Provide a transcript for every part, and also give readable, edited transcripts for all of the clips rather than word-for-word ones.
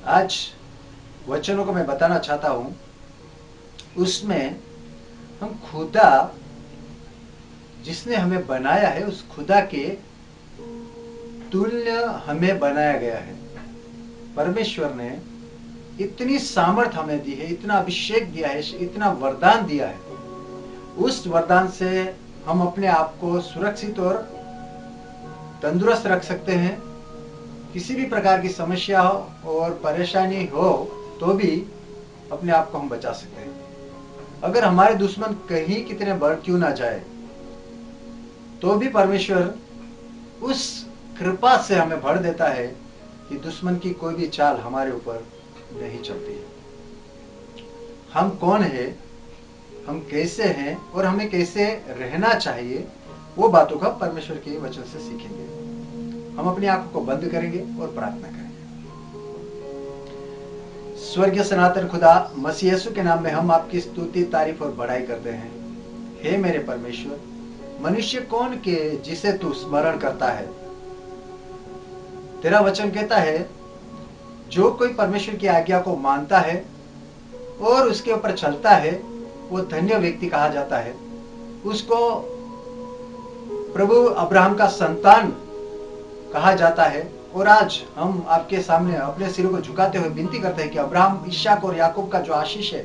आज वचनों को मैं बताना चाहता हूं, उसमें हम खुदा जिसने हमें बनाया है उस खुदा के तुल्य हमें बनाया गया है। परमेश्वर ने इतनी सामर्थ हमें दी है, इतना अभिषेक दिया है, इतना वरदान दिया है। उस वरदान से हम अपने आप को सुरक्षित और तंदुरुस्त रख सकते हैं। किसी भी प्रकार की समस्या हो और परेशानी हो तो भी अपने आप को हम बचा सकते हैं। अगर हमारे दुश्मन कहीं कितने बढ़ क्यों ना जाए तो भी परमेश्वर उस कृपा से हमें भर देता है कि दुश्मन की कोई भी चाल हमारे ऊपर नहीं चलती है। हम कौन है, हम कैसे हैं और हमें कैसे रहना चाहिए, वो बातों का परमेश्वर के वचन से सीखेंगे। हम अपनी आंखों को बंद करेंगे और प्रार्थना करेंगे। स्वर्गीय सनातन खुदा, मसीह यीशु के नाम में हम आपकी स्तुति, तारीफ और बड़ाई करते हैं। हे मेरे परमेश्वर, मनुष्य कौन के जिसे तू स्मरण करता है। तेरा वचन कहता है जो कोई परमेश्वर की आज्ञा को मानता है और उसके ऊपर चलता है वो धन्य व्यक्ति कहा जाता है। उसको प्रभु अब्राहम का संतान कहा जाता है। और आज हम आपके सामने अपने सिरों को झुकाते हुए विनती करते हैं कि अब्राहम, इस्हाक और याकूब का जो आशीष है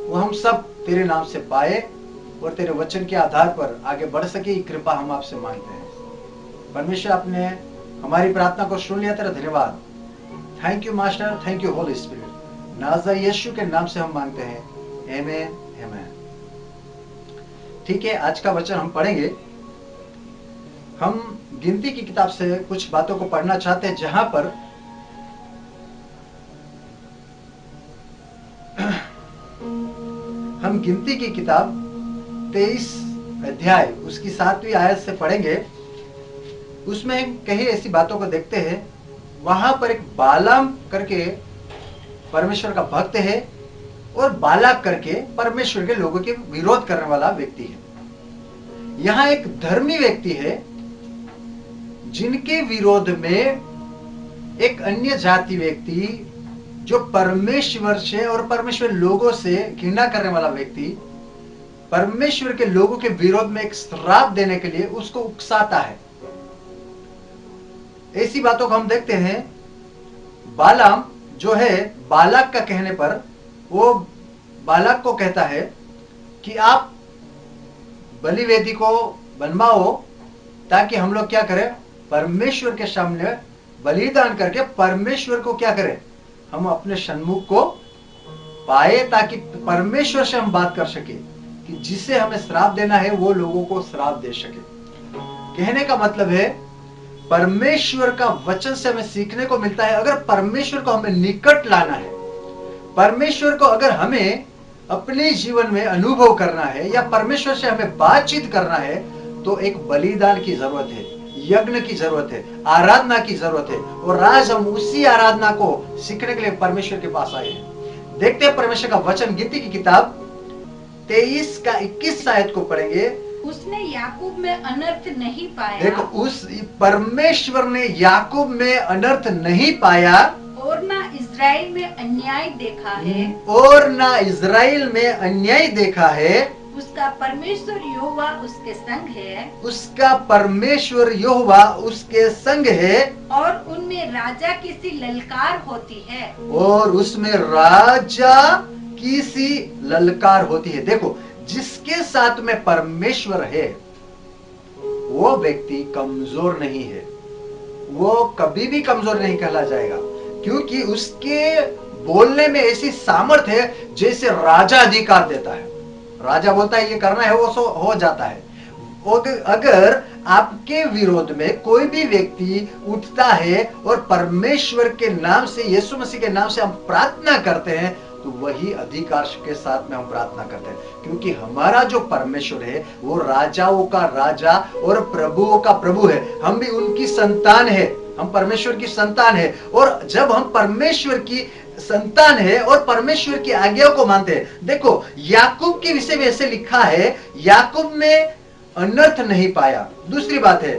वो हम सब तेरे नाम से पाए और तेरे वचन के आधार पर आगे बढ़ सके। ये कृपा हम आपसे मांगते हैं। परमेश्वर, आपने हमारी प्रार्थना को सुन लिया, तेरा धन्यवाद। Thank you master, thank you holy spirit. नाज़रेती यीशु के नाम से हम मांगते हैं, आमीन आमीन। ठीक है, आज का वचन हम पढ़ेंगे। हम गिनती की किताब से कुछ बातों को पढ़ना चाहते हैं जहां पर हम गिनती की किताब 23 अध्याय उसकी 7वीं आयत से पढ़ेंगे। उसमें कई ऐसी बातों को देखते हैं। वहां पर एक बालाम करके परमेश्वर का भक्त है और बालाक करके परमेश्वर के लोगों के विरोध करने वाला व्यक्ति है। यहां एक धर्मी व्यक्ति है जिनके विरोध में एक अन्य जाति व्यक्ति, जो परमेश्वर से और परमेश्वर लोगों से घृणा करने वाला व्यक्ति, परमेश्वर के लोगों के विरोध में एक श्राप देने के लिए उसको उकसाता है। ऐसी बातों को हम देखते हैं। बालाम जो है, बालाक का कहने पर वो बालाक को कहता है कि आप बलिवेदी को बनवाओ ताकि हम लोग क्या करें, परमेश्वर के सामने बलिदान करके परमेश्वर को क्या करें, हम अपने सन्मुख को पाए, ताकि परमेश्वर से हम बात कर सके कि जिसे हमें श्राप देना है वो लोगों को श्राप दे सके। कहने का मतलब है परमेश्वर का वचन से हमें सीखने को मिलता है। अगर परमेश्वर को हमें निकट लाना है, परमेश्वर को अगर हमें अपने जीवन में अनुभव करना है या परमेश्वर से हमें बातचीत करना है तो एक बलिदान की जरूरत है, यज्ञ की जरूरत है, आराधना की जरूरत है। और आज हम उसी आराधना को सीखने के लिए परमेश्वर के पास आए हैं। देखते हैं परमेश्वर का वचन, गिनती की किताब 23 का 21 आयत को पढ़ेंगे। उसने याकूब में अनर्थ नहीं पाया। देखो, उस परमेश्वर ने याकूब में अनर्थ नहीं पाया और ना इज़राइल में अन्याय देखा है। और ना इज़राइल में अन्याय देखा है। उसका परमेश्वर यहोवा उसके संग है। उसका परमेश्वर यहोवा उसके संग है। और उनमें राजा की सी ललकार होती है। और उसमें राजा की सी ललकार होती है। देखो, जिसके साथ में परमेश्वर है वो व्यक्ति कमजोर नहीं है, वो कभी भी कमजोर नहीं कहला जाएगा, क्योंकि उसके बोलने में ऐसी सामर्थ है जैसे राजा अधिकार देता है। राजा बोलता है ये करना है, वो हो जाता है। अगर आपके विरोध में कोई भी व्यक्ति उठता है और परमेश्वर के नाम से, यीशु मसीह के नाम से हम प्रार्थना करते हैं तो वही अधिकार के साथ में हम प्रार्थना करते हैं, क्योंकि हमारा जो परमेश्वर है वो राजाओं का राजा और प्रभुओं का प्रभु है। हम भी उनकी संतान है, हम परमेश्वर की संतान है। और जब हम परमेश्वर की संतान है और परमेश्वर की आज्ञा को मानते हैं, देखो याकूब के विषय में ऐसे लिखा है, याकूब में अनर्थ नहीं पाया। दूसरी बात है,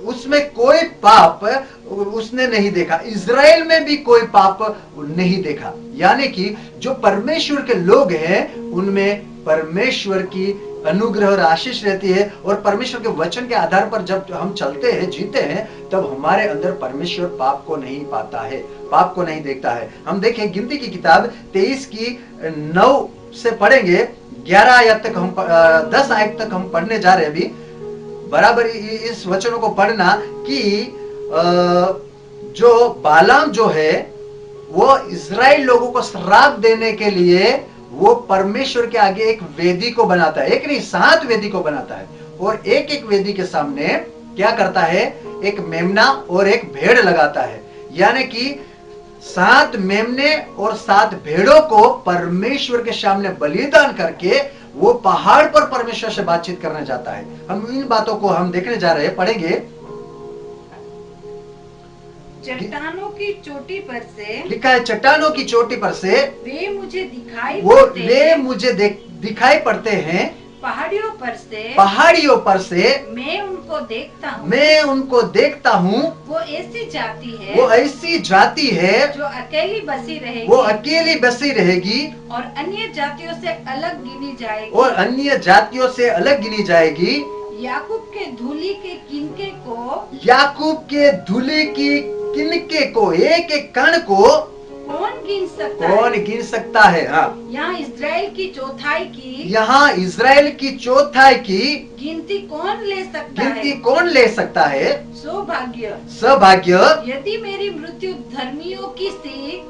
उसमें कोई पाप उसने नहीं देखा, इज़राइल में भी कोई पाप नहीं देखा। यानी कि जो परमेश्वर के लोग हैं उनमें परमेश्वर की अनुग्रह और आशीष रहती है, और परमेश्वर के वचन के आधार पर जब हम चलते हैं, जीते हैं, तब हमारे अंदर परमेश्वर पाप को नहीं पाता है, पाप को नहीं देखता है। हम देखें गिनती की किताब 23 की 9 से पढ़ेंगे, 11 आयत तक हम 10 आयत तक हम पढ़ने जा रहे हैं अभी। बराबर इस वचनों को पढ़ना कि जो बालाम जो है वो इज़राइल लोगों को श्राप देने के लिए वो परमेश्वर के आगे एक वेदी को बनाता है, एक नहीं 7 वेदी को बनाता है, और एक एक वेदी के सामने क्या करता है, एक मेमना और एक भेड़ लगाता है। यानी कि 7 मेमने और 7 भेड़ों को परमेश्वर के सामने बलिदान करके वो पहाड़ पर परमेश्वर से बातचीत करने जाता है। हम इन बातों को हम देखने जा रहे हैं, पढ़ेंगे। चट्टानों की चोटी पर से, लिखा है चट्टानों की चोटी पर से वे मुझे दिखाई वो पड़ते वे हैं। मुझे दिखाई पड़ते हैं, पहाड़ियों पर से पहाड़ियों पर से मैं उनको देखता हूँ। मैं उनको देखता हूँ। वो ऐसी जाति है, वो ऐसी जाति है जो अकेली बसी रहेगी, वो अकेली बसी रहेगी और अन्य जातियों से अलग गिनी जाएगी, और अन्य जातियों से अलग गिनी जाएगी। याकूब के धूली के किनके को, याकूब के धूली की किनके को, एक एक कण को कौन गिन सकता कौन है? गिन सकता है। हाँ, यहाँ इज़राइल की चौथाई की यहाँ इज़राइल की चौथाई की गिनती कौन ले सकता गिनती है? कौन ले सकता है। सौभाग्य, सौभाग्य, यदि मेरी मृत्यु धर्मियों की सी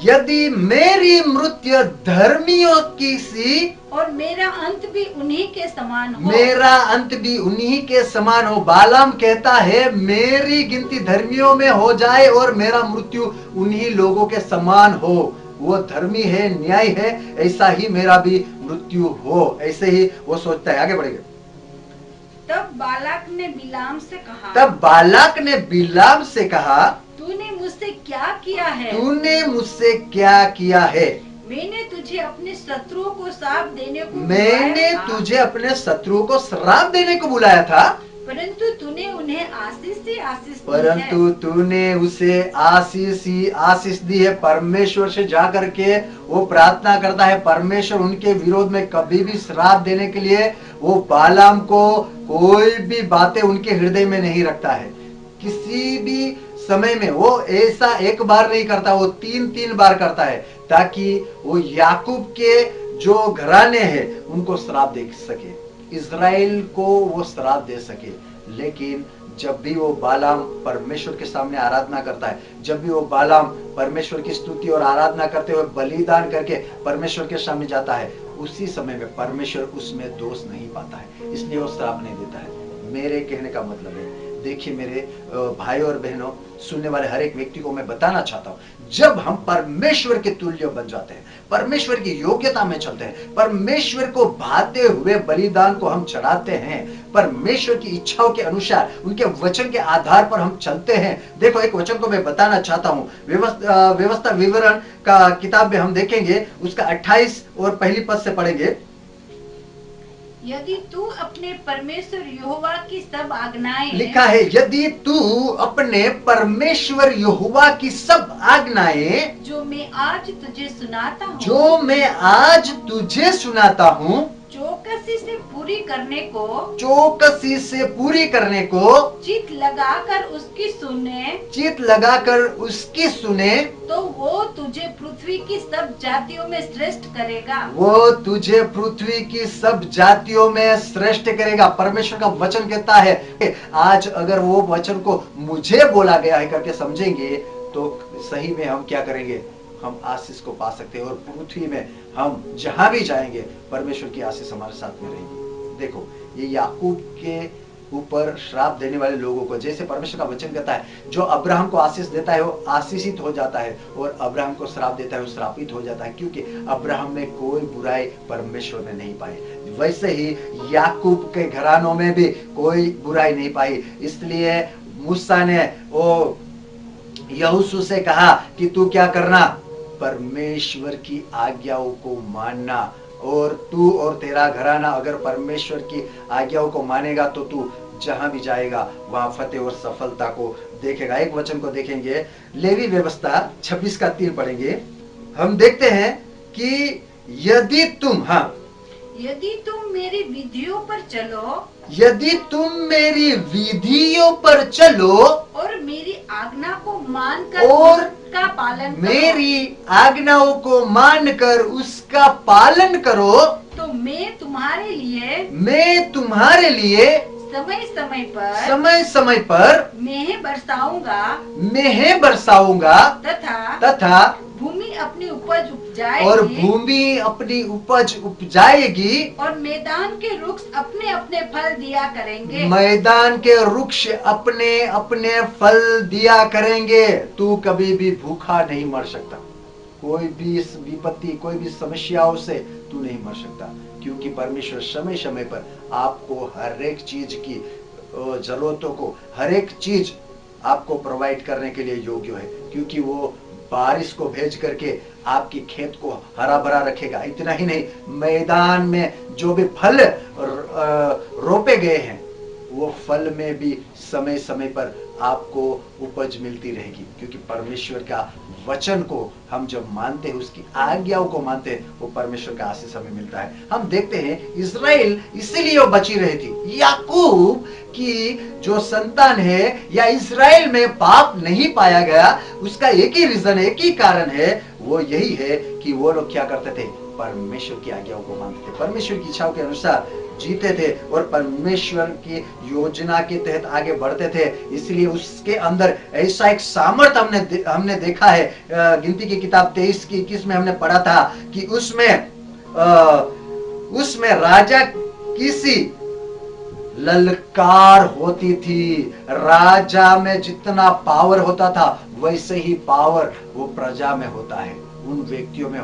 यदि मेरी मृत्यु धर्मियों की सी और मेरा अंत भी उन्हीं के समान हो। मेरा अंत भी उन्हीं के समान हो। बालाम कहता है मेरी गिनती धर्मियों में हो जाए और मेरा मृत्यु उन्हीं लोगों के समान हो। वो धर्मी है, न्याय है, ऐसा ही मेरा भी मृत्यु हो, ऐसे ही वो सोचता है। आगे बढ़ेंगे। तब बालाक ने बिलाम से कहा, तब बालाक ने बिलाम से कहा, तूने मुझसे क्या किया है? तूने मुझसे क्या किया है? मैंने तुझे अपने शत्रुओं को श्राप देने को मैंने बुलाया था, तुझे अपने शत्रुओं को श्राप देने को बुलाया था, परंतु तूने उन्हें आशीष से आशीष दी है। परंतु तूने उसे आशीष ही आशीष दी है। परमेश्वर से जा करके वो प्रार्थना करता है, परमेश्वर उनके विरोध में कभी भी श्राप देने के लिए वो बालाम को कोई भी बातें उनके हृदय में नहीं रखता है। किसी भी समय में वो ऐसा एक बार नहीं करता, वो 3-3 बार करता है, ताकि वो याकूब के जो घराने हैं उनको श्राप दे सके, इज़राइल को वो श्राप दे सके। लेकिन जब भी वो बालाम परमेश्वर के सामने आराधना करता है, जब भी वो बालाम परमेश्वर की स्तुति और आराधना करते हुए बलिदान करके परमेश्वर के सामने जाता है, उसी समय में परमेश्वर उसमें दोष नहीं पाता है, इसलिए वो श्राप नहीं देता है। मेरे कहने का मतलब है, देखिए मेरे भाई और बहनों, सुनने वाले हर एक व्यक्ति को मैं बताना चाहता हूं, जब हम परमेश्वर के तुल्य बन जाते हैं, परमेश्वर की योग्यता में चलते हैं, परमेश्वर को भाते हुए बलिदान को हम चढ़ाते हैं, परमेश्वर की इच्छाओं के अनुसार उनके वचन के आधार पर हम चलते हैं। देखो एक वचन को मैं बताना चाहता हूं, व्यवस्था विवरण का किताब में हम देखेंगे, उसका 28 और पहली पद से पढ़ेंगे। यदि तू अपने परमेश्वर यहोवा की सब आज्ञाएं, लिखा है यदि तू अपने परमेश्वर यहोवा की सब आज्ञाएं जो मैं आज तुझे सुनाता हूँ, जो मैं आज तुझे सुनाता हूँ चौकसी से पूरी करने को, चौकसी से पूरी करने को, चित लगाकर उसकी सुने, चित लगाकर उसकी सुने, तो वो तुझे पृथ्वी की सब जातियों में श्रेष्ठ करेगा। वो तुझे पृथ्वी की सब जातियों में श्रेष्ठ करेगा। परमेश्वर का वचन कहता है, आज अगर वो वचन को मुझे बोला गया है करके समझेंगे तो सही में हम क्या करेंगे, हम आशीष को पा सकते हैं, और पृथ्वी में हम जहां भी जाएंगे परमेश्वर की आशीष हमारे साथ में रहेगी। देखो ये याकूब के ऊपर श्राप देने वाले लोगों को, जैसे परमेश्वर का वचन कहता है, जो अब्राहम को आशीष देता है वो आशीषित हो जाता है, और अब्राहम को श्राप देता है वो श्रापित हो जाता है, क्योंकि अब्राहम में कोई बुराई परमेश्वर ने नहीं पाई। वैसे ही याकूब के घरानों में भी कोई बुराई नहीं पाई। इसलिए मूसा ने वो यहोशू से कहा कि तू क्या करना, परमेश्वर की आज्ञाओं को मानना, और तू और तेरा घराना अगर परमेश्वर की आज्ञाओं को मानेगा तो तू जहां भी जाएगा वहां फतेह और सफलता को देखेगा। एक वचन को देखेंगे, लेवी व्यवस्था 26:3 पढ़ेंगे। हम देखते हैं कि यदि तुम, हाँ, यदि तुम मेरी विधियों पर चलो यदि तुम मेरी विधियों पर चलो और मेरी आज्ञा को मानकर और उसका पालन करो, मेरी आज्ञाओं को मानकर उसका पालन करो, तो मैं तुम्हारे लिए समय समय पर मेंह बरसाऊंगा तथा भूमि अपनी उपज और उपजाएगी भूमि अपनी उपज उपजाएगी और मैदान के वृक्ष अपने अपने फल दिया करेंगे। मैदान के वृक्ष अपने अपने फल दिया करेंगे। तू कभी भी भूखा नहीं मर सकता। कोई भी विपत्ति, कोई भी समस्याओं से तू नहीं मर सकता, क्योंकि परमेश्वर समय समय पर आपको हर एक चीज की जरूरतों को, हर एक चीज आपको प्रोवाइड करने के लिए योग्य है, क्योंकि वो बारिश को भेज करके आपकी खेत को हरा भरा रखेगा। इतना ही नहीं, मैदान में जो भी फल रोपे गए हैं वो फल में भी समय समय पर आपको उपज मिलती रहेगी, क्योंकि परमेश्वर का वचन को हम जब मानते हैं, उसकी आज्ञाओं को मानते हैं, वो परमेश्वर का आशीष हमें मिलता है। हम देखते हैं इस्राएल इसीलिए वो बची रही थी। याकूब की जो संतान है या इस्राएल में पाप नहीं पाया गया, उसका एक ही रीजन, एक ही कारण है, वो यही है कि वो लोग क्या करते थे, परमेश्वर की आज्ञाओं को मानते थे, परमेश्वर की इच्छाओं के अनुसार जीते थे और परमेश्वर की योजना के तहत आगे बढ़ते थे। इसलिए उसके अंदर ऐसा एक सामर्थ्य हमने देखा है। गिनती की किताब 23:21 में हमने पढ़ा था कि उसमें राजा किसी ललकार होती थी। राजा में जितना पावर होता था वैसे ही पावर वो प्रजा में होता है, उन व्यक्तियों में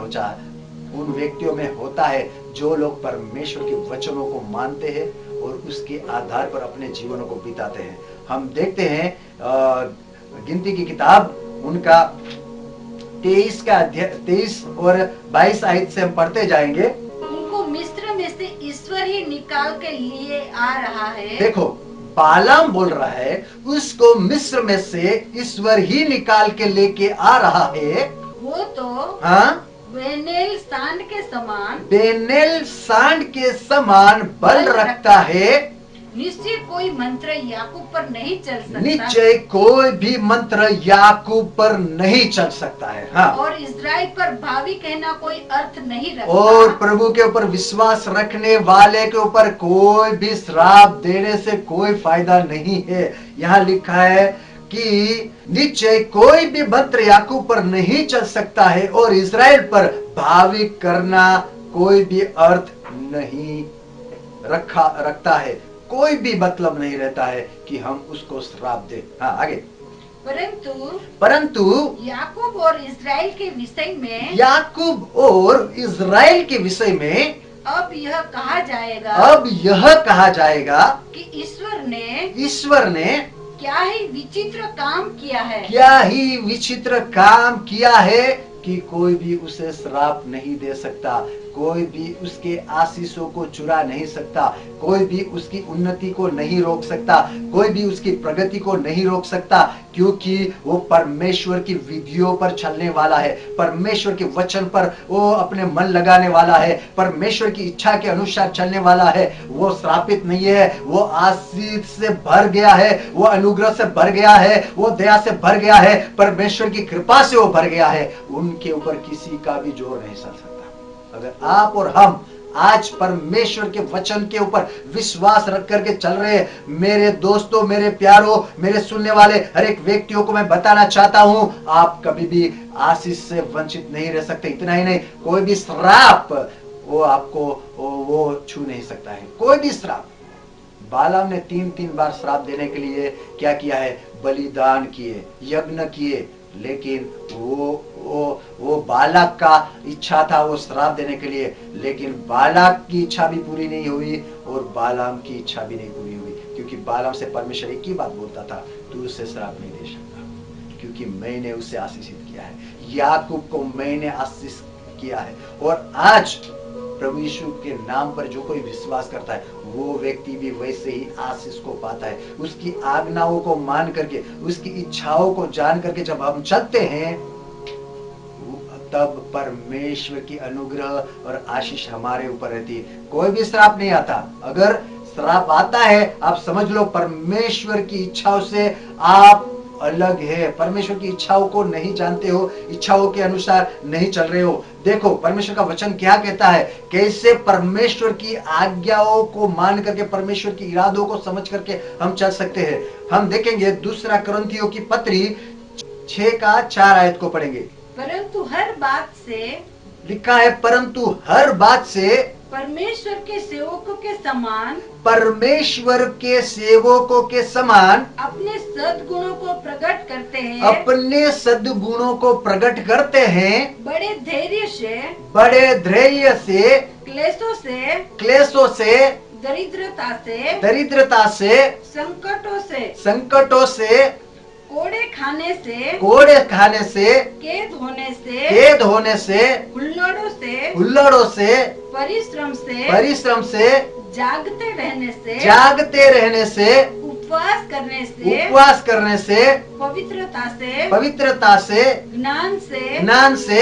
होता है जो लोग परमेश्वर के वचनों को मानते हैं और उसके आधार पर अपने जीवनों को बिताते हैं। हम देखते हैं गिनती की किताब उनका 23 और 22 आयत से हम पढ़ते जाएंगे। उनको मिस्र में से ईश्वर ही निकाल के लिए आ रहा है। देखो, बालाम बोल रहा है उसको मिस्र में से ईश्वर ही निकाल के लेके आ रहा है। वो तो, हाँ, बेनेल सांड के समान बल रखता है। निश्चय कोई मंत्र याकूब पर नहीं चल सकता। निश्चय कोई भी मंत्र याकूब पर नहीं चल सकता है। हाँ, और इस्राएल पर भावी कहना कोई अर्थ नहीं रखता। और प्रभु के ऊपर विश्वास रखने वाले के ऊपर कोई भी श्राप देने से कोई फायदा नहीं है। यहाँ लिखा है कि निश्चय कोई भी मंत्र याकूब पर नहीं चल सकता है और इस्राएल पर भावी करना कोई भी अर्थ नहीं रखता है। कोई भी मतलब नहीं रहता है कि हम उसको श्राप दे। हाँ, आगे। परंतु याकूब और इस्राएल के विषय में अब यह कहा जाएगा कि ईश्वर ने क्या ही विचित्र काम किया है कि कोई भी उसे श्राप नहीं दे सकता, कोई भी उसके आशीषों को चुरा नहीं सकता, कोई भी उसकी उन्नति को नहीं रोक सकता, कोई भी उसकी प्रगति को नहीं रोक सकता, क्योंकि वो परमेश्वर की विधियों पर चलने वाला है, परमेश्वर के वचन पर वो अपने मन लगाने वाला है, परमेश्वर की इच्छा के अनुसार चलने वाला है। वो श्रापित नहीं है, वो आशीष से भर गया है, वो अनुग्रह से भर गया है, वो दया से भर गया है, परमेश्वर की कृपा से वो भर गया है। उनके ऊपर किसी का भी जोर नहीं चल सकता। अगर आप और हम आज परमेश्वर के वचन के ऊपर विश्वास रख करके चल रहे हैं, मेरे दोस्तों, मेरे प्यारों, मेरे सुनने वाले हर एक व्यक्तियों को मैं बताना चाहता हूं, आप कभी भी आशीष से वंचित नहीं रह सकते। इतना ही नहीं, कोई भी श्राप वो आपको वो छू नहीं सकता है, कोई भी श्राप। बालाम ने 3 बार श्राप देने के लिए क्या किया है, बलिदान किए, यज्ञ किए, लेकिन वो बालाक का इच्छा था वो श्राप देने के लिए, लेकिन बालाक की इच्छा भी पूरी नहीं हुई और बालाम की इच्छा भी नहीं पूरी हुई, क्योंकि बालाम से परमेश्वर एक ही बात बोलता था, तू उसे श्राप नहीं दे सकता, क्योंकि मैंने उसे आशीषित किया है, याकूब को मैंने आशीष किया है। और आज प्रभु यीशु के नाम पर जो कोई विश्वास करता है वो व्यक्ति भी वैसे ही आशीष को पाता है। उसकी आज्ञाओं को मान करके, उसकी इच्छाओं को जान करके जब हम चलते हैं तब परमेश्वर की अनुग्रह और आशीष हमारे ऊपर रहती है। कोई भी श्राप नहीं आता। अगर श्राप आता है आप समझ लो परमेश्वर की इच्छाओं से आप अलग है, परमेश्वर की इच्छाओं को नहीं जानते हो, इच्छाओं के अनुसार नहीं चल रहे हो। देखो परमेश्वर का वचन क्या कहता है, कैसे परमेश्वर की आज्ञाओं को मान करके, परमेश्वर की इरादों को समझ करके हम चल सकते हैं। हम देखेंगे दूसरा कुरिन्थियों की पत्री 6:4 को पढ़ेंगे। परंतु हर बात से, लिखा है परंतु हर बात से परमेश्वर के सेवकों के समान, परमेश्वर के सेवकों के समान अपने सद्गुणों को प्रकट करते हैं, अपने सद्गुणों को प्रकट करते हैं, बड़े धैर्य से, बड़े धैर्य से, क्लेशों से, दरिद्रता से, संकटों से, कोड़े खाने से, कैद होने से, हुल्लड़ों से, परिश्रम से, जागते रहने से, उपवास करने से, पवित्रता से, ज्ञान से,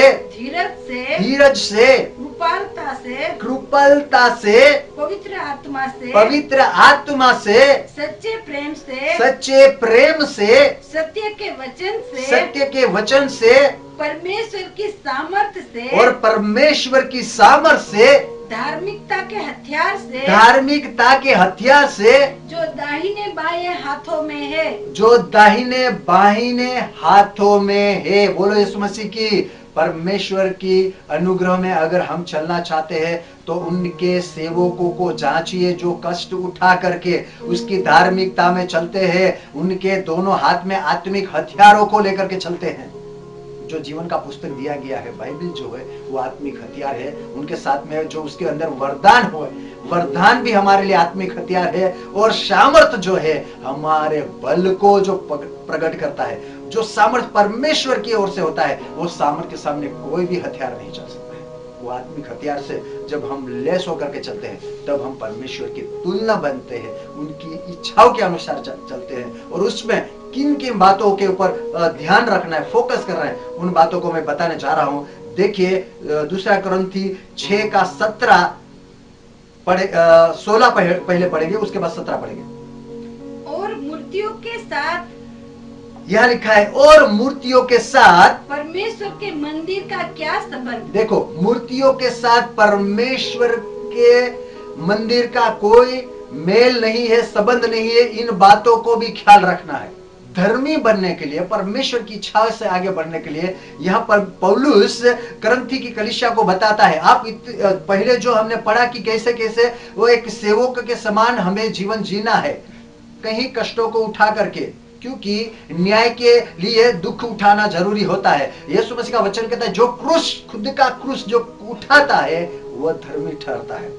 धीरज से, कृपालुता से, पवित्र आत्मा से, सच्चे प्रेम से, सत्य के वचन से, परमेश्वर की सामर्थ्य से, और परमेश्वर की सामर्थ्य से, धार्मिकता के हथियार से, जो दाहिने बाएं हाथों में है, बोलो यीशु मसीह की। परमेश्वर की अनुग्रह में अगर हम चलना चाहते हैं तो उनके सेवकों को जांचिए जो कष्ट उठा करके उसकी धार्मिकता में चलते हैं, उनके दोनों हाथ में आत्मिक हथियारों को लेकर के चलते हैं। जो जीवन का पुस्तक दिया गया है, बाइबल जो है वो आत्मिक हथियार है। उनके साथ में जो उसके अंदर वरदान हो, वरदान भी हमारे लिए आत्मिक हथियार है। और सामर्थ जो है हमारे बल को जो प्रकट करता है, जो सामर्थ परमेश्वर की ओर से होता है, वो सामर्थ के सामने कोई भी हथियार नहीं चल सकता है। वो आत्मिक हथियार से जब हम लैस होकर के चलते हैं तब हम परमेश्वर की तुलना बनते हैं, उनकी इच्छाओं के अनुसार चलते हैं। और उसमें किन किन बातों के ऊपर ध्यान रखना है, फोकस करना है, उन बातों को मैं बताने जा रहा हूं। देखिए दूसरा कुरिन्थी 6:17 पढ़े, 16 पहले पढ़ेंगे, उसके बाद 17 पढ़ेंगे। और मूर्तियों के साथ, यह लिखा है, और मूर्तियों के साथ परमेश्वर के मंदिर का क्या संबंध। देखो मूर्तियों के साथ परमेश्वर के मंदिर का कोई मेल नहीं है, संबंध नहीं है। इन बातों को भी ख्याल रखना है। धर्मी बनने के लिए, परमेश्वर की इच्छा से आगे बढ़ने के लिए यहाँ पर पौलुस कुरिन्थी की कलीसिया को बताता है। आप पहले जो हमने पढ़ा कि कैसे कैसे वो एक सेवक के समान हमें जीवन जीना है, कहीं कष्टों को उठा करके, क्योंकि न्याय के लिए दुख उठाना जरूरी होता है। यीशु मसीह का वचन कहता है जो क्रूस, खुद का क्रूस जो उठाता है वह धर्मी ठहरता है।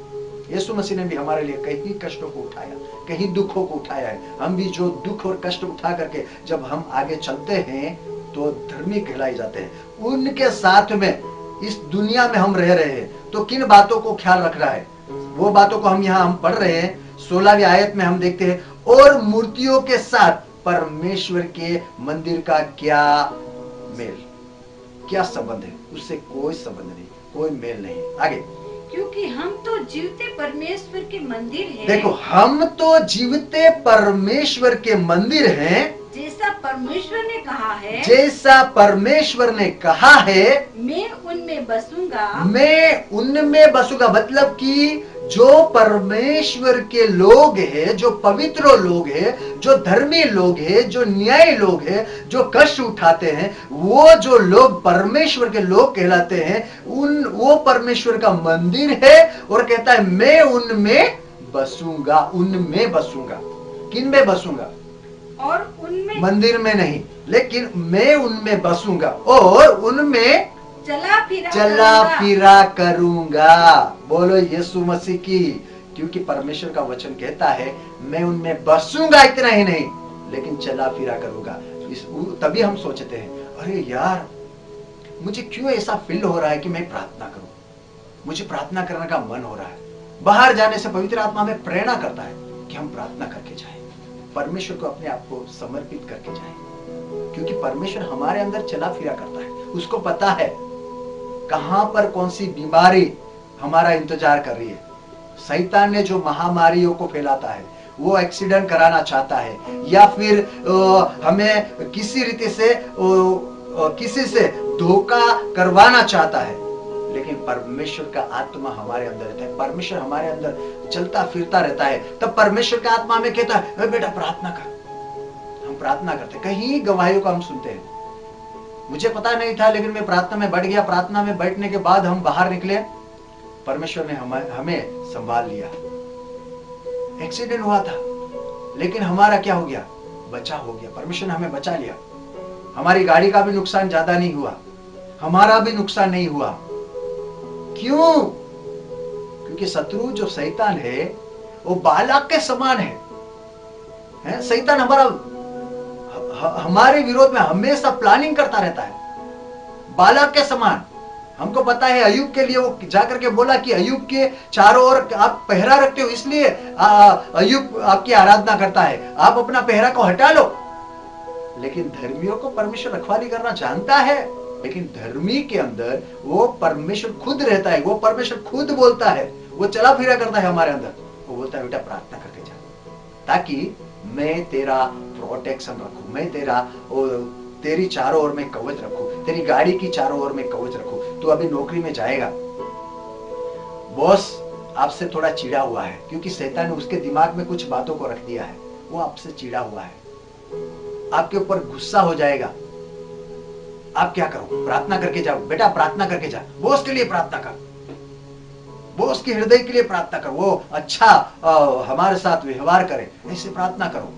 यीशु मसीह ने भी हमारे लिए कहीं कष्टों को उठाया, कहीं दुखों को उठाया है। हम भी जो दुख और कष्ट उठा करके जब हम आगे चलते हैं तो धर्मी कहलाए जाते हैं। उनके साथ में इस दुनिया में हम रह रहे हैं तो किन बातों को ख्याल रखना है, वो बातों को हम यहाँ पढ़ रहे हैं। 16वीं आयत में हम देखते हैं, और मूर्तियों के साथ परमेश्वर के मंदिर का क्या मेल, क्या संबंध है। उससे कोई संबंध नहीं, कोई मेल नहीं। आगे, क्योंकि हम तो जीवते परमेश्वर के मंदिर हैं। देखो हम तो जीवते परमेश्वर के मंदिर हैं, जैसा परमेश्वर ने कहा है, जैसा परमेश्वर ने कहा है, मैं उनमें बसूंगा, मैं उनमें बसूंगा। मतलब कि जो परमेश्वर के लोग हैं, जो पवित्र लोग हैं, जो धर्मी लोग हैं, जो न्यायी लोग हैं, जो कष्ट उठाते हैं, वो जो लोग परमेश्वर के लोग कहलाते हैं, वो परमेश्वर का मंदिर है। और कहता है मैं उनमें बसूंगा, उनमें बसूंगा। किन में बसूंगा? और उनमें, मंदिर में नहीं, लेकिन मैं उनमें बसूंगा और उनमें चला फिरा करूंगा। बोलो यीशु मसीह की। क्योंकि परमेश्वर का वचन कहता है मैं उनमें बसूंगा, इतना ही नहीं लेकिन चला फिरा करूंगा। तभी हम सोचते हैं अरे यार मुझे क्यों ऐसा फील हो रहा है कि मैं प्रार्थना करूं, मुझे प्रार्थना करने का मन हो रहा है। बाहर जाने से पवित्र आत्मा में प्रेरणा करता है कि हम प्रार्थना करके जाएं, परमेश्वर को अपने आप को समर्पित करके जाएं, क्योंकि परमेश्वर हमारे अंदर चला फिरा करता है। उसको पता है कहां पर कौन सी बीमारी हमारा इंतजार कर रही है। शैतान ने जो महामारियों को फैलाता है, वो एक्सीडेंट कराना चाहता है, या फिर हमें किसी रीति से किसी से धोखा करवाना चाहता है, लेकिन परमेश्वर का आत्मा हमारे अंदर रहता है, परमेश्वर हमारे अंदर चलता फिरता रहता है। तब परमेश्वर का आत्मा हमें कहता है, बेटा प्रार्थना कर। हम प्रार्थना करते, कहीं गवाहियों का हम सुनते हैं, मुझे पता नहीं था लेकिन मैं प्रार्थना में बैठ गया, प्रार्थना में बैठने के बाद हम बाहर निकले, परमेश्वर ने हमें संभाल लिया। एक्सीडेंट हुआ था लेकिन हमारा क्या हो गया, बचाव हो गया, परमेश्वर ने हमें बचा लिया। हमारी गाड़ी का भी नुकसान ज्यादा नहीं हुआ, हमारा भी नुकसान नहीं हुआ। क्यों? क्योंकि शत्रु जो शैतान है वो बालक के समान है? शैतान हमारे विरोध में हमेशा प्लानिंग करता रहता है, बालक के समान। हमको पता है अय्यूब के लिए वो जाकर के बोला कि अय्यूब के चारों ओर आप पहरा रखते हो, इसलिए अय्यूब आपकी आराधना करता है, आप अपना पहरा को हटा लो। लेकिन धर्मियों को परमेश्वर रखवाली करना जानता है, लेकिन धर्मी के अंदर वो परमेश्वर खुद रहता है, वो परमेश्वर खुद बोलता है, वो चला फिरा करता है हमारे अंदर। वो बोलता है बेटा प्रार्थना करके जा, ताकि मैं तेरा प्रोटेक्शन रखूं, मैं तेरी चारों ओर में कवच रखूं, तेरी गाड़ी की चारों ओर में कवच रखूं। तू अभी नौकरी में जाएगा, बॉस आपसे थोड़ा चिढ़ा हुआ है, क्योंकि शैतान ने उसके दिमाग में कुछ बातों को रख दिया है, वो आपसे चिढ़ा हुआ है, आपके ऊपर गुस्सा हो जाएगा। आप क्या करो, प्रार्थना करके जाओ, बेटा प्रार्थना करके जा, बॉस के लिए प्रार्थना कर, बॉस के हृदय के लिए प्रार्थना कर, वो अच्छा हमारे साथ व्यवहार करे, ऐसे प्रार्थना करो।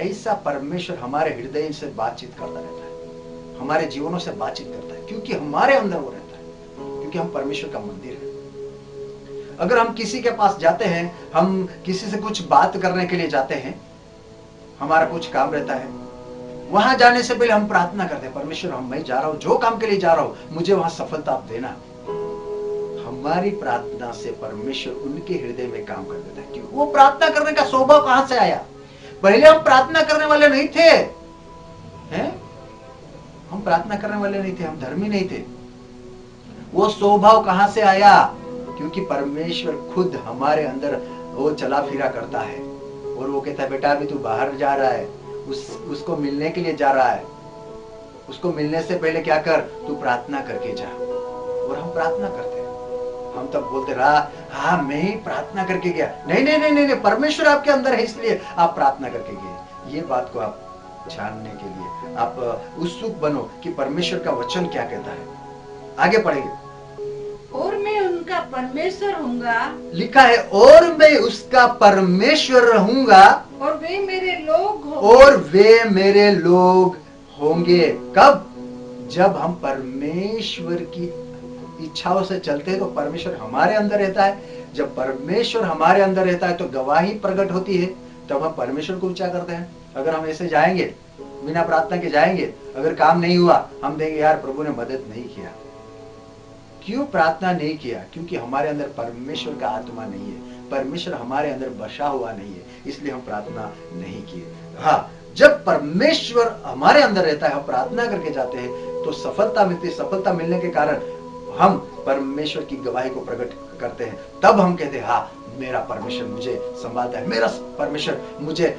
ऐसा परमेश्वर हमारे हृदय से बातचीत करता रहता है, हमारे जीवनों से बातचीत करता है, क्योंकि हमारे अंदर वो रहता है, क्योंकि हम परमेश्वर का मंदिर है। अगर हम किसी के पास जाते हैं, हम किसी से कुछ बात करने के लिए जाते हैं, हमारा कुछ काम रहता है, वहां जाने से पहले हम प्रार्थना करते हैं, परमेश्वर मैं जा रहा हूं, जो काम के लिए जा रहा हूं मुझे वहां सफलता आप देना। हमारी प्रार्थना से परमेश्वर उनके हृदय में काम कर देता है। क्यों? वो प्रार्थना करने का स्वभाव कहां से आया? पहले हम प्रार्थना करने वाले नहीं थे, हैं? हम प्रार्थना करने वाले नहीं थे, हम धर्मी नहीं थे। वो स्वभाव कहां से आया? क्योंकि परमेश्वर खुद हमारे अंदर वो चला फिरा करता है, और वो कहता है बेटा अभी तू बाहर जा रहा है, उसको मिलने के लिए जा रहा है, उसको मिलने से पहले क्या कर, तू प्रार्थना करके जा। और हम प्रार्थना करते हैं, हम तब बोलते रहा हाँ मैं ही प्रार्थना करके गया। नहीं नहीं नहीं नहीं, परमेश्वर आपके अंदर है इसलिए आप प्रार्थना करके गए। ये बात को आप जानने के लिए आप उत्सुक बनो कि परमेश्वर का वचन क्या कहता है। आगे पढ़ेंगे। और मैं उनका परमेश्वर होऊंगा, लिखा है और मैं उसका परमेश्वर रहूंगा, और वे मेरे लोग होंगे। और वे मेरे लोग होंगे। कब? जब हम परमेश्वर की इच्छाओं से चलते हैं तो परमेश्वर हमारे अंदर रहता है। जब परमेश्वर हमारे अंदर रहता है तो गवाही प्रकट होती है, तब हम परमेश्वर को ऊंचा करते हैं। अगर हम ऐसे जाएंगे, बिना प्रार्थना के जाएंगे, अगर काम नहीं हुआ, हम देंगे यार प्रभु ने मदद नहीं किया। क्यों प्रार्थना नहीं किया? क्योंकि हमारे अंदर परमेश्वर का आत्मा नहीं है, परमेश्वर हमारे अंदर बसा हुआ नहीं है, इसलिए हम प्रार्थना नहीं किए। हाँ, जब परमेश्वर हमारे अंदर रहता है, हम प्रार्थना करके जाते हैं तो सफलता मिलती है। सफलता मिलने के कारण हम परमेश्वर की गवाही को प्रकट करते हैं। तब हम कहते हैं हाँ मेरा परमेश्वर मुझे संभालता है, मेरा परमेश्वर मुझे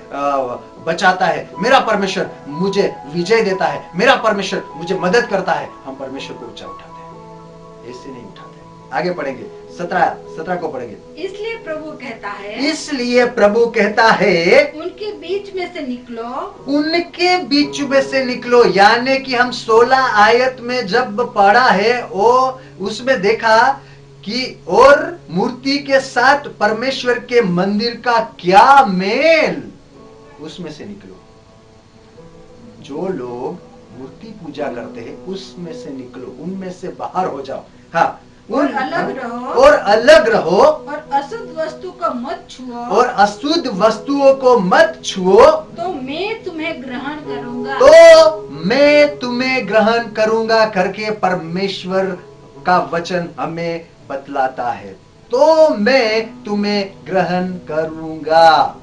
बचाता है, मेरा परमेश्वर मुझे विजय देता है, मेरा परमेश्वर मुझे मदद करता है। हम परमेश्वर को ऊंचा उठाते हैं, ऐसे नहीं उठाते। आगे पढ़ेंगे, 17 को पढ़ेंगे। इसलिए प्रभु कहता है, इसलिए प्रभु कहता है उनके बीच में से निकलो, उनके बीच में से निकलो। यानी कि हम 16 आयत में जब पढ़ा है वो उसमें देखा कि और मूर्ति के साथ परमेश्वर के मंदिर का क्या मेल, उसमें से निकलो। जो लोग मूर्ति पूजा करते हैं उसमें से निकलो, उनमें से बाहर हो जाओ। हाँ, और अलग रहो, और अलग रहो, और अशुद्ध वस्तु को मत छुओ, और अशुद्ध वस्तुओं को मत छुओ, तो मैं तुम्हें ग्रहण करूंगा, तो मैं तुम्हें ग्रहण करूंगा करके परमेश्वर का वचन हमें बतलाता है, तो मैं तुम्हें ग्रहण करूंगा।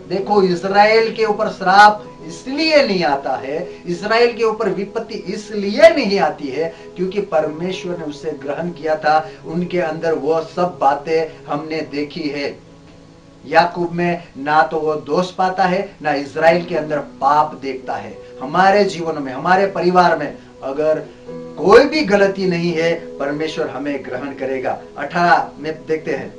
देखो, इज़राइल के ऊपर श्राप इसलिए नहीं आता है, इज़राइल के ऊपर विपत्ति इसलिए नहीं आती है क्योंकि परमेश्वर ने उसे ग्रहण किया था। उनके अंदर वो सब बातें हमने देखी है। याकूब में ना तो वो दोष पाता है, ना इज़राइल के अंदर पाप देखता है। हमारे जीवन में, हमारे परिवार में अगर कोई भी गलती नहीं है, परमेश्वर हमें ग्रहण करेगा। 18 में देखते हैं,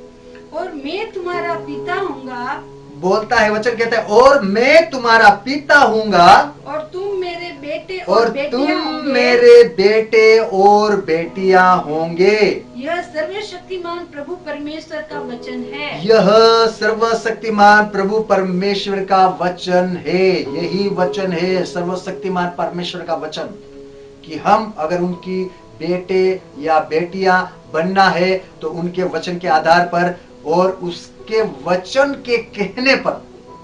और मैं तुम्हारा पिता हूँगा बोलता है वचन, कहता है और मैं तुम्हारा पिता हूंगा और तुम मेरे बेटे और और बेटियां तुम होंगे। मेरे बेटे और बेटियां होंगे। यह सर्वशक्तिमान प्रभु परमेश्वर का वचन है। यह सर्वशक्तिमान प्रभु परमेश्वर का वचन है। यही वचन है सर्वशक्तिमान परमेश्वर का वचन, कि हम अगर उनकी बेटे या बेटियां बनना है तो उनके वचन के आधार पर और उसके वचन के कहने पर,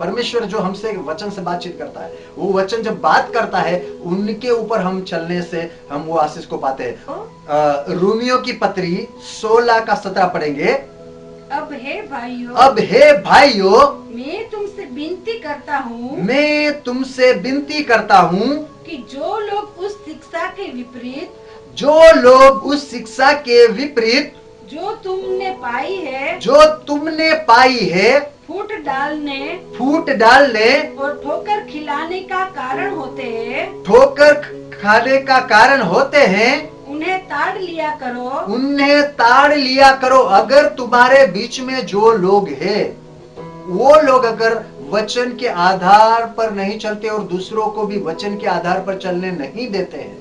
परमेश्वर जो हमसे वचन से बातचीत करता है, वो वचन जब बात करता है उनके ऊपर हम चलने से हम वो आशीष को पाते हैं। रोमियो की पत्री 16 का 17 पढ़ेंगे। अब हे भाइयों, अब हे भाइयों, मैं तुमसे विनती करता हूँ मैं तुमसे विनती करता हूँ कि जो लोग उस शिक्षा के विपरीत, जो लोग उस शिक्षा के विपरीत जो तुमने पाई है, जो तुमने पाई है, फूट डालने और ठोकर खिलाने का कारण होते हैं, ठोकर खाने का कारण होते हैं, उन्हें ताड़ लिया करो। उन्हें ताड़ लिया करो। अगर तुम्हारे बीच में जो लोग हैं, वो लोग अगर वचन के आधार पर नहीं चलते और दूसरों को भी वचन के आधार पर चलने नहीं देते हैं,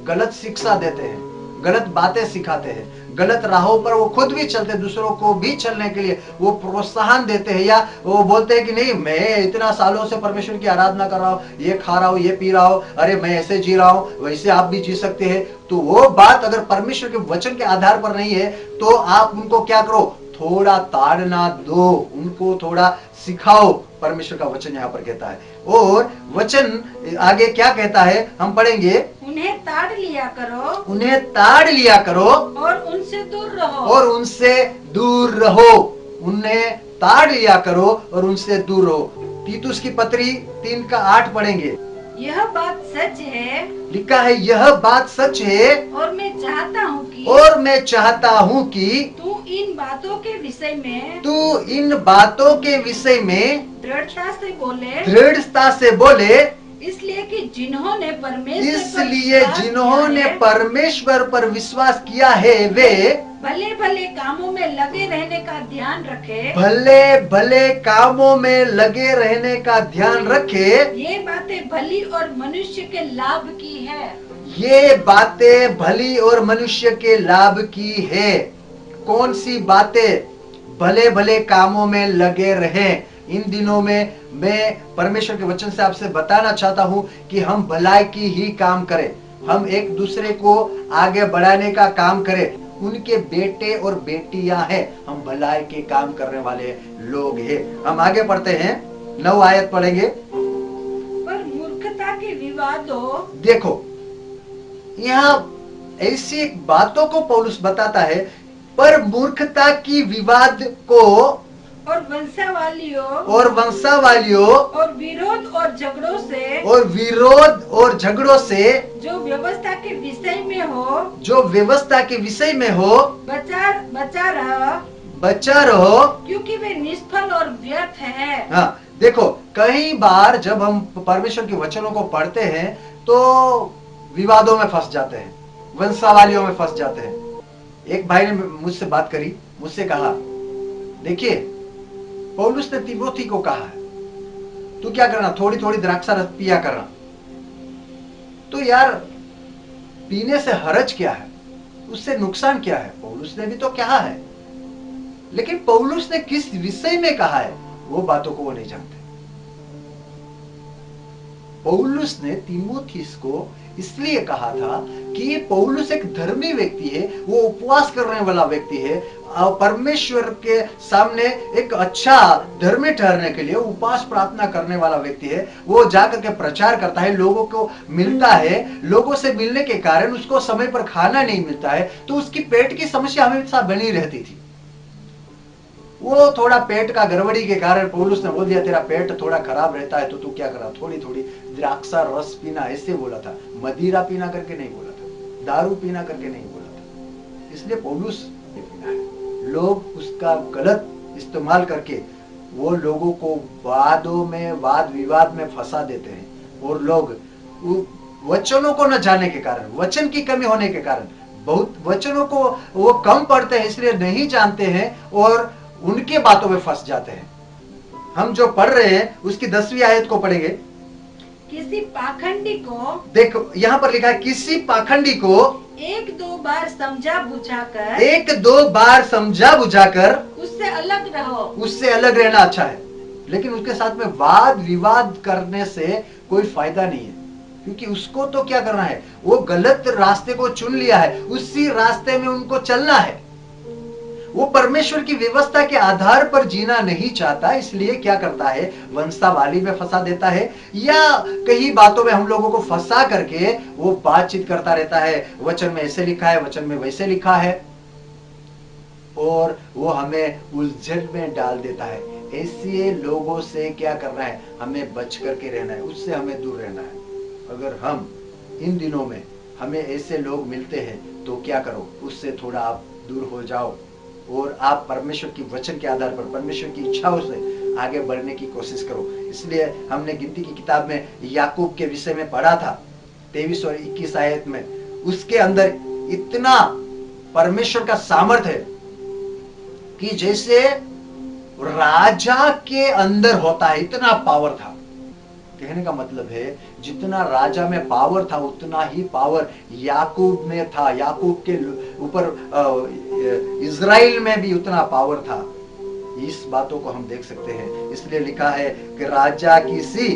गलत शिक्षा देते हैं, गलत बातें सिखाते हैं, गलत राहों पर वो खुद भी चलते, दूसरों को भी चलने के लिए वो प्रोत्साहन देते हैं, या वो बोलते हैं कि नहीं, मैं इतना सालों से परमेश्वर की आराधना कर रहा हूँ, ये खा रहा हूँ, ये पी रहा हूँ, अरे मैं ऐसे जी रहा हूँ, वैसे आप भी जी सकते हैं। तो वो बात अगर परमेश्वर के वचन के आधार पर नहीं है तो आप उनको क्या करो, थोड़ा ताड़ना दो, उनको थोड़ा सिखाओ। परमेश्वर का वचन यहाँ पर कहता है। और वचन आगे क्या कहता है, हम पढ़ेंगे, उन्हें ताड़ लिया करो, उन्हें ताड़ लिया करो और उनसे दूर रहो। और उनसे दूर रहो। उन्हें ताड़ लिया करो और उनसे दूर रहो। तीतुस की पत्री 3 का 8 पढ़ेंगे। यह बात सच है, लिखा है यह बात सच है, और मैं चाहता हूँ कि तू इन बातों के विषय में, तू इन बातों के विषय में दृढ़ता से बोले, दृढ़ता से बोले, इसलिए कि जिन्होंने परमेश्वर पर विश्वास किया है वे भले भले कामों में लगे रहने का ध्यान रखे। भले भले कामों में लगे रहने का ध्यान रखे। ये बातें भली और मनुष्य के लाभ की है। ये बातें भली और मनुष्य के लाभ की है। कौन सी बातें? भले भले कामों में लगे रहें। इन दिनों में मैं परमेश्वर के वचन से आपसे बताना चाहता हूं कि हम भलाई की ही काम करें, हम एक दूसरे को आगे बढ़ाने का काम करें। उनके बेटे और बेटियां हैं, हम भलाई के काम करने वाले लोग हैं। हम आगे पढ़ते हैं, 9 आयत पढ़ेंगे। पर मूर्खता के विवादों, देखो यहाँ ऐसी बातों को पौलुस बताता है, पर मूर्खता की विवाद को और वंशावलियों और विरोध और झगड़ों से जो व्यवस्था के विषय में हो बचा रहो, क्योंकि वे निष्फल और व्यर्थ है। हाँ, देखो कई बार जब हम परमेश्वर के वचनों को पढ़ते हैं तो विवादों में फंस जाते हैं, वंशावलियों में फंस जाते हैं। एक भाई ने मुझसे बात करी, मुझसे कहा, देखिए पौलुस ने तीमोथी को कहा है तू क्या करना, थोड़ी थोड़ी द्राक्षा रस पिया करना। तो यार पीने से हरज क्या है, उससे नुकसान क्या है? पौलुस ने भी तो कहा है, लेकिन पौलुस ने किस विषय में कहा है वो बातों को वो नहीं जानते। पौलुस ने तीमोथीस को इसलिए कहा था कि ये पौलुस एक धर्मी व्यक्ति है, वो उपवास करने वाला व्यक्ति है। परमेश्वर के सामने एक अच्छा धर्मी ठहरने के लिए उपवास प्रार्थना करने वाला व्यक्ति है, वो जाकर के प्रचार करता है, लोगों को मिलता है, लोगों से मिलने के कारण उसको समय पर खाना नहीं मिलता है, तो उसकी पेट की समस्या हमेशा बनी रहती थी। वो थोड़ा पेट का गड़बड़ी के कारण पौलुस ने बोल दिया, तेरा पेट थोड़ा खराब रहता है तो तू क्या करा, थोड़ी थोड़ी द्राक्षा रस पीना, ऐसे बोला था, मदिरा पीना करके नहीं बोला था, दारू पीना करके नहीं बोला था। इसलिए पौलुस ने पीना है। लोग उसका गलत इस्तेमाल करके वो लोगों को वादों में, वाद विवाद में फंसा देते हैं, और लोग वचनों को न जानने के कारण, वचन की कमी होने के कारण, बहुत वचनों को वो कम पढ़ते हैं, इसलिए नहीं जानते हैं और उनके बातों में फंस जाते हैं। हम जो पढ़ रहे हैं उसकी 10वीं आयत को पढ़ेंगे। किसी पाखंडी को, देखो यहाँ पर लिखा है, किसी पाखंडी को एक दो बार समझा बुझाकर, एक दो बार समझा बुझाकर उससे अलग रहो। उससे अलग रहना अच्छा है, लेकिन उसके साथ में वाद विवाद करने से कोई फायदा नहीं है, क्योंकि उसको तो क्या करना है, वो गलत रास्ते को चुन लिया है, उसी रास्ते में उनको चलना है। वो परमेश्वर की व्यवस्था के आधार पर जीना नहीं चाहता, इसलिए क्या करता है, वंशावली में फंसा देता है, या कई बातों में हम लोगों को फंसा करके वो बातचीत करता रहता है, वचन में ऐसे लिखा है, वचन में वैसे लिखा है, और वो हमें उलझन में डाल देता है। ऐसे लोगों से क्या करना है, हमें बच करके रहना है, उससे हमें दूर रहना है। अगर हम इन दिनों में हमें ऐसे लोग मिलते हैं तो क्या करो, उससे थोड़ा आप दूर हो जाओ, और आप परमेश्वर की वचन के आधार पर, परमेश्वर की इच्छाओं से आगे बढ़ने की कोशिश करो। इसलिए हमने गिनती की किताब में याकूब के विषय में पढ़ा था, 23 और 21 आयत में, उसके अंदर इतना परमेश्वर का सामर्थ्य है कि जैसे राजा के अंदर होता है, इतना पावर था। कहने का मतलब है, जितना राजा में पावर था उतना ही पावर याकूब में था, याकूब के ऊपर इज़राइल में भी उतना पावर था। इस बातों को हम देख सकते हैं। इसलिए लिखा है कि राजा की सी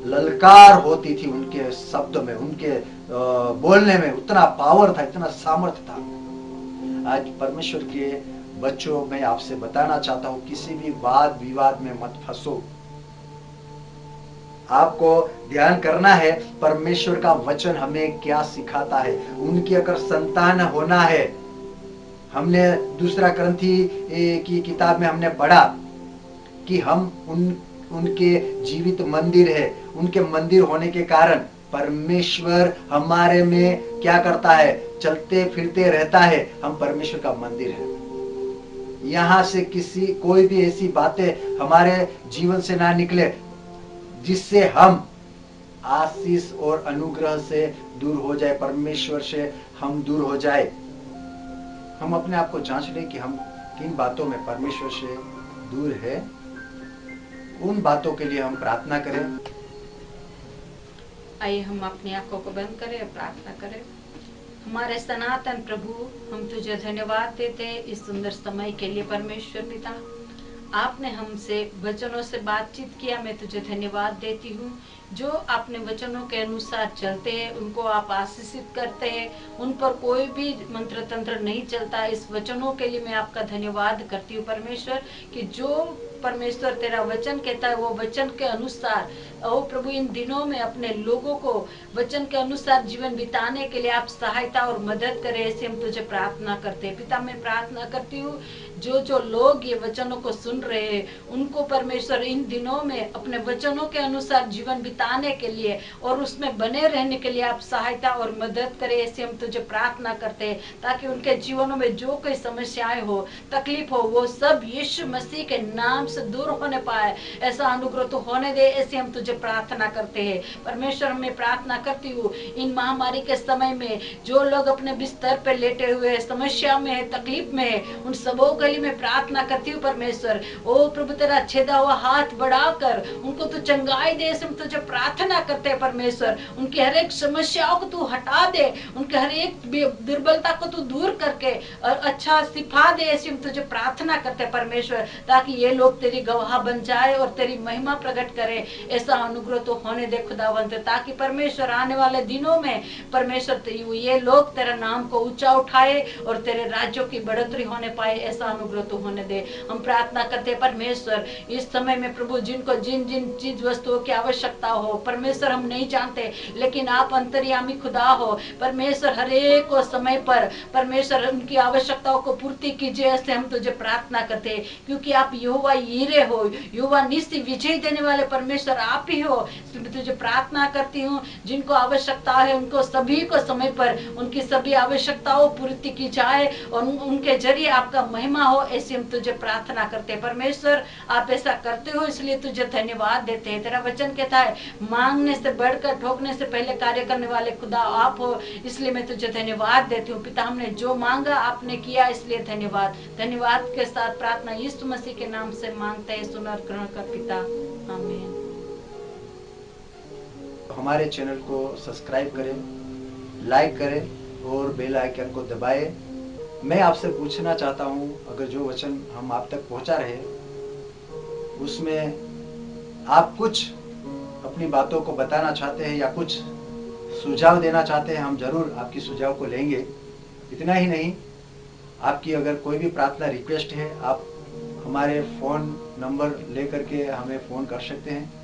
ललकार होती थी उनके शब्द में, उनके बोलने में उतना पावर था, इतना सामर्थ्य था। आज परमेश्वर के बच्चों, मैं आपसे बताना चाहता हूं, किसी भी वाद विवाद में मत फंसो। आपको ध्यान करना है परमेश्वर का वचन हमें क्या सिखाता है। उनकी अगर संतान होना है, हमने दूसरा ग्रंथी की किताब में हमने पढ़ा कि हम उनके जीवित मंदिर है, उनके मंदिर होने के कारण परमेश्वर हमारे में क्या करता है, चलते फिरते रहता है। हम परमेश्वर का मंदिर है। यहाँ से कोई भी ऐसी बातें हमारे जीवन से ना निकले जिससे हम आशीष और अनुग्रह से दूर हो जाए, परमेश्वर से हम दूर हो जाए। हम अपने आप को जांच लें कि हम किन बातों में परमेश्वर से दूर है, उन बातों के लिए हम प्रार्थना करें। आइए हम अपनी आंखों को बंद करें, प्रार्थना करें। हमारे सनातन प्रभु, हम तुझे धन्यवाद देते हैं इस सुंदर समय के लिए। परमेश्वर पिता, आपने हमसे वचनों से बातचीत किया, मैं तुझे धन्यवाद देती हूँ। जो अपने वचनों के अनुसार चलते हैं उनको आप आशीषित करते हैं, उन पर कोई भी मंत्र तंत्र नहीं चलता। इस वचनों के लिए मैं आपका धन्यवाद करती हूँ परमेश्वर, कि जो परमेश्वर तेरा वचन कहता है वो वचन के अनुसार, ओ प्रभु, इन दिनों में अपने लोगों को वचन के अनुसार जीवन बिताने के लिए आप सहायता और मदद करें, ऐसे हम तुझे प्रार्थना करते हैं। पिता, मैं प्रार्थना करती हूँ जो लोग ये वचनों को सुन रहे हैं उनको परमेश्वर इन दिनों में अपने वचनों के अनुसार जीवन बिताने के लिए और उसमें बने रहने के लिए आप सहायता और मदद करें, ऐसे हम तुझे प्रार्थना करते हैं, ताकि उनके जीवनों में जो कोई समस्याएं हो, तकलीफ हो, वो सब यीशु मसीह के नाम से दूर होने पाए। ऐसा अनुग्रह तो होने दे, ऐसे हम तुझे प्रार्थना करते हैं। परमेश्वर, मैं प्रार्थना करती हूँ इन महामारी के समय में जो लोग अपने बिस्तर पे लेटे हुए समस्या में है, तकलीफ में है, उन सबों के लिए मैं प्रार्थना करती हूँ परमेश्वर। ओ प्रभु, तेरा छेदा हुआ हाथ बढ़ाकर उनको तू चंगाई दे, ऐसे हम तुझे प्रार्थना करते हैं परमेश्वर। उनकी हर एक समस्याओं को तू हटा दे, उनके हर एक दुर्बलता को तू दूर करके और अच्छा सिफा दे, ऐसे हम तुझे प्रार्थना करते हैं परमेश्वर, ताकि ये लोग तेरी गवाह बन जाए और तेरी महिमा प्रकट करे। ऐसा अनुग्रह तो होने दे खुदावंत, ताकि परमेश्वर आने वाले दिनों में परमेश्वर ये लोग तेरा नाम को ऊंचा उठाए और तेरे राज्यों की बढ़ोतरी होने पाए, ऐसा अनुग्रह तो होने दे। हम प्रार्थना करते परमेश्वर इस समय में प्रभु, जिनको जिन जिन चीज वस्तुओं की आवश्यकता हो परमेश्वर हम नहीं जानते, लेकिन आप अंतर्यामी खुदा हो परमेश्वर, हर एक को समय पर परमेश्वर उनकी आवश्यकताओं को पूर्ति कीजिए, ऐसे हम तुझे प्रार्थना करते हैं, क्योंकि आप यहोवा यीरे हो, यहोवा निश्चय विजय देने वाले परमेश्वर आप ही हो। इसलिए तुझे प्रार्थना करती हूँ, जिनको आवश्यकता है उनको सभी को समय पर उनकी सभी आवश्यकताओं पूर्ति की जाए और उनके जरिए आपका महिमा हो, ऐसी हम तुझे प्रार्थना करते हैं परमेश्वर। आप ऐसा करते हो इसलिए तुझे धन्यवाद देते हैं। तेरा वचन कहता है मांगने से बढ़कर ठोकने से पहले कार्य करने वाले खुदा आप हो, इसलिए मैं तुझे धन्यवाद देती हूँ। पिता, हमने जो मांगा आपने किया, इसलिए धन्यवाद। धन्यवाद के साथ प्रार्थना यीशु मसीह के नाम से मांगते हैं, सुन और ग्रहण कर पिता, आमीन। हमारे चैनल को सब्सक्राइब करें, लाइक करें और बेल आइकन को दबाएं। मैं आपसे पूछना चाहता हूं, अगर जो वचन हम आप तक पहुंचा रहे उसमें आप कुछ अपनी बातों को बताना चाहते हैं या कुछ सुझाव देना चाहते हैं, हम जरूर आपकी सुझाव को लेंगे। इतना ही नहीं, आपकी अगर कोई भी प्रार्थना रिक्वेस्ट है, आप हमारे फ़ोन नंबर लेकर के हमें फ़ोन कर सकते हैं।